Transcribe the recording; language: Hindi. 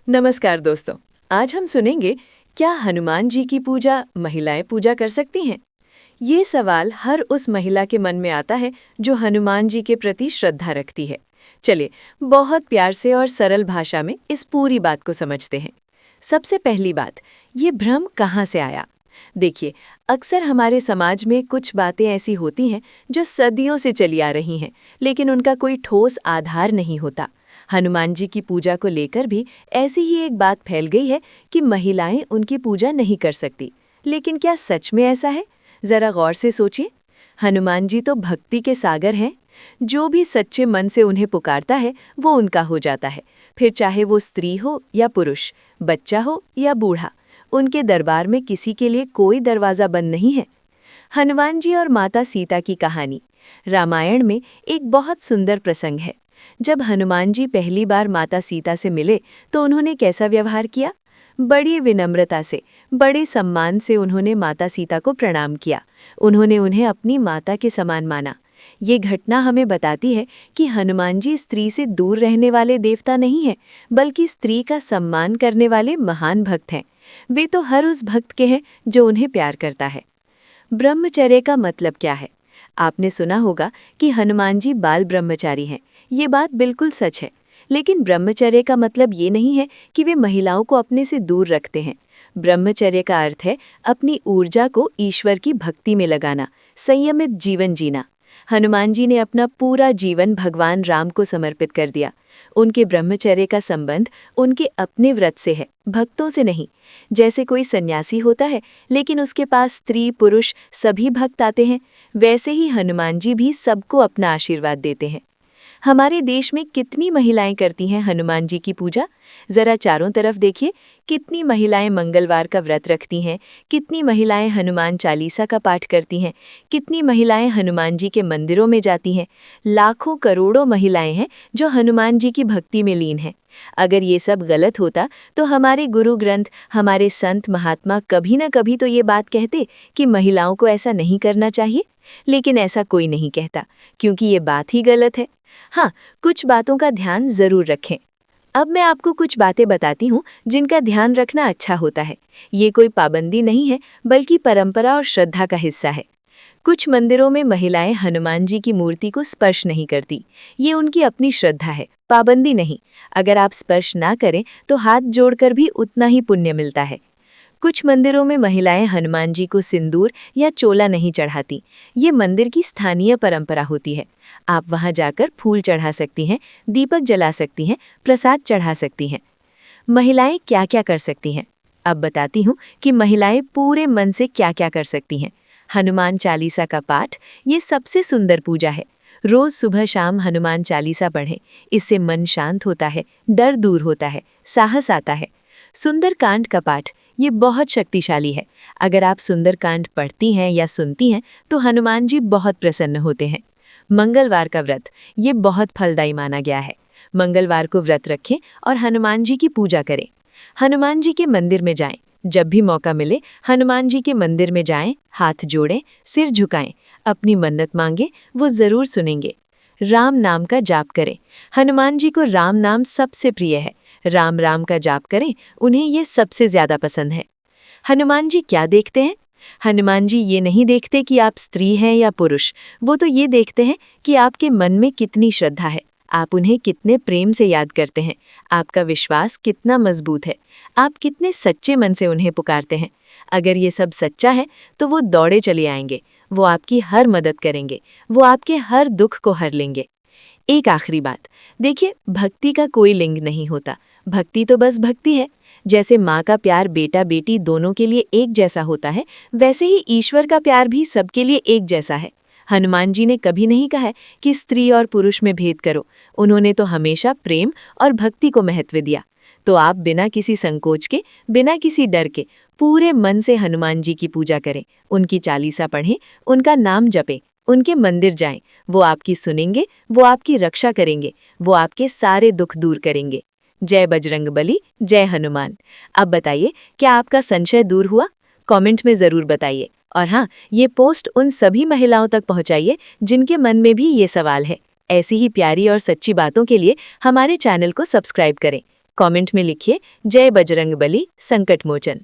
नमस्कार दोस्तों। आज हम सुनेंगे, क्या हनुमान जी की पूजा महिलाएं पूजा कर सकती हैं? ये सवाल हर उस महिला के मन में आता है जो हनुमान जी के प्रति श्रद्धा रखती है। चलिए, बहुत प्यार से और सरल भाषा में इस पूरी बात को समझते हैं। सबसे पहली बात, ये भ्रम कहाँ से आया? देखिए, अक्सर हमारे समाज में कुछ बातें ऐसी होती हैं जो सदियों से चली आ रही हैं, लेकिन उनका कोई ठोस आधार नहीं होता। हनुमान जी की पूजा को लेकर भी ऐसी ही एक बात फैल गई है कि महिलाएं उनकी पूजा नहीं कर सकती। लेकिन क्या सच में ऐसा है? जरा गौर से सोचिए। हनुमान जी तो भक्ति के सागर हैं। जो भी सच्चे मन से उन्हें पुकारता है वो उनका हो जाता है, फिर चाहे वो स्त्री हो या पुरुष, बच्चा हो या बूढ़ा। उनके दरबार में किसी के लिए कोई दरवाज़ा बंद नहीं है। हनुमान जी और माता सीता की कहानी रामायण में एक बहुत सुंदर प्रसंग है। जब हनुमान जी पहली बार माता सीता से मिले तो उन्होंने कैसा व्यवहार किया? बड़ी विनम्रता से, बड़े सम्मान से उन्होंने माता सीता को प्रणाम किया। उन्होंने उन्हें अपनी माता के समान माना। ये घटना हमें बताती है कि हनुमान जी स्त्री से दूर रहने वाले देवता नहीं हैं, बल्कि स्त्री का सम्मान करने वाले महान भक्त हैं। वे तो हर उस भक्त के हैं जो उन्हें प्यार करता है। ब्रह्मचर्य का मतलब क्या है? आपने सुना होगा कि हनुमान जी बाल ब्रह्मचारी हैं। ये बात बिल्कुल सच है, लेकिन ब्रह्मचर्य का मतलब ये नहीं है कि वे महिलाओं को अपने से दूर रखते हैं। ब्रह्मचर्य का अर्थ है अपनी ऊर्जा को ईश्वर की भक्ति में लगाना, संयमित जीवन जीना। हनुमान जी ने अपना पूरा जीवन भगवान राम को समर्पित कर दिया। उनके ब्रह्मचर्य का संबंध उनके अपने व्रत से है, भक्तों से नहीं। जैसे कोई सन्यासी होता है लेकिन उसके पास स्त्री पुरुष सभी भक्त आते हैं, वैसे ही हनुमान जी भी सबको अपना आशीर्वाद देते हैं। हमारे देश में कितनी महिलाएं करती हैं हनुमान जी की पूजा? जरा चारों तरफ देखिए, कितनी महिलाएं मंगलवार का व्रत रखती हैं, कितनी महिलाएं हनुमान चालीसा का पाठ करती हैं, कितनी महिलाएं हनुमान जी के मंदिरों में जाती हैं। लाखों करोड़ों महिलाएं हैं जो हनुमान जी की भक्ति में लीन हैं। अगर ये सब गलत होता तो हमारे गुरु ग्रंथ, हमारे संत महात्मा कभी न कभी तो ये बात कहते कि महिलाओं को ऐसा नहीं करना चाहिए। लेकिन ऐसा कोई नहीं कहता, क्योंकि ये बात ही गलत है। हाँ, कुछ बातों का ध्यान जरूर रखें। अब मैं आपको कुछ बातें बताती हूँ जिनका ध्यान रखना अच्छा होता है। ये कोई पाबंदी नहीं है, बल्कि परंपरा और श्रद्धा का हिस्सा है। कुछ मंदिरों में महिलाएं हनुमान जी की मूर्ति को स्पर्श नहीं करती। ये उनकी अपनी श्रद्धा है, पाबंदी नहीं। अगर आप स्पर्श ना करें तो हाथ जोड़कर भी उतना ही पुण्य मिलता है। कुछ मंदिरों में महिलाएं हनुमान जी को सिंदूर या चोला नहीं चढ़ाती। ये मंदिर की स्थानीय परंपरा होती है। आप वहां जाकर फूल चढ़ा सकती हैं, दीपक जला सकती हैं, प्रसाद चढ़ा सकती हैं। महिलाएं क्या क्या कर सकती हैं? अब बताती हूँ कि महिलाएं पूरे मन से क्या क्या कर सकती हैं। हनुमान चालीसा का पाठ, ये सबसे सुंदर पूजा है। रोज सुबह शाम हनुमान चालीसा पढ़ें। इससे मन शांत होता है, डर दूर होता है, साहस आता है। सुंदरकांड का पाठ, ये बहुत शक्तिशाली है। अगर आप सुंदरकांड पढ़ती हैं या सुनती हैं तो हनुमान जी बहुत प्रसन्न होते हैं। मंगलवार का व्रत, ये बहुत फलदायी माना गया है। मंगलवार को व्रत रखें और हनुमान जी की पूजा करें। हनुमान जी के मंदिर में जाएं। जब भी मौका मिले हनुमान जी के मंदिर में जाएं, हाथ जोड़ें, सिर झुकाएं, अपनी मन्नत मांगे, वो जरूर सुनेंगे। राम नाम का जाप करें। हनुमान जी को राम नाम सबसे प्रिय है। राम राम का जाप करें, उन्हें ये सबसे ज्यादा पसंद है। हनुमान जी क्या देखते हैं? हनुमान जी ये नहीं देखते कि आप स्त्री हैं या पुरुष। वो तो ये देखते हैं कि आपके मन में कितनी श्रद्धा है, आप उन्हें कितने प्रेम से याद करते हैं, आपका विश्वास कितना मजबूत है, आप कितने सच्चे मन से उन्हें पुकारते हैं। अगर ये सब सच्चा है तो वो दौड़े चले आएंगे, वो आपकी हर मदद करेंगे, वो आपके हर दुख को हर लेंगे। एक आखिरी बात, देखिए, भक्ति का कोई लिंग नहीं होता। भक्ति तो बस भक्ति है। जैसे माँ का प्यार बेटा बेटी दोनों के लिए एक जैसा होता है, वैसे ही ईश्वर का प्यार भी सबके लिए एक जैसा है। हनुमान जी ने कभी नहीं कहा कि स्त्री और पुरुष में भेद करो। उन्होंने तो हमेशा प्रेम और भक्ति को महत्व दिया। तो आप बिना किसी संकोच के, बिना किसी डर के, पूरे मन से हनुमान जी की पूजा करें, उनकी चालीसा पढ़ें, उनका नाम जपें, उनके मंदिर जाएं। वो आपकी सुनेंगे, वो आपकी रक्षा करेंगे, वो आपके सारे दुख दूर करेंगे। जय बजरंगबली, जय हनुमान। अब बताइए, क्या आपका संशय दूर हुआ? कमेंट में ज़रूर बताइए। और हाँ, ये पोस्ट उन सभी महिलाओं तक पहुँचाइए जिनके मन में भी ये सवाल है। ऐसी ही प्यारी और सच्ची बातों के लिए हमारे चैनल को सब्सक्राइब करें। कमेंट में लिखिए जय बजरंगबली संकट मोचन।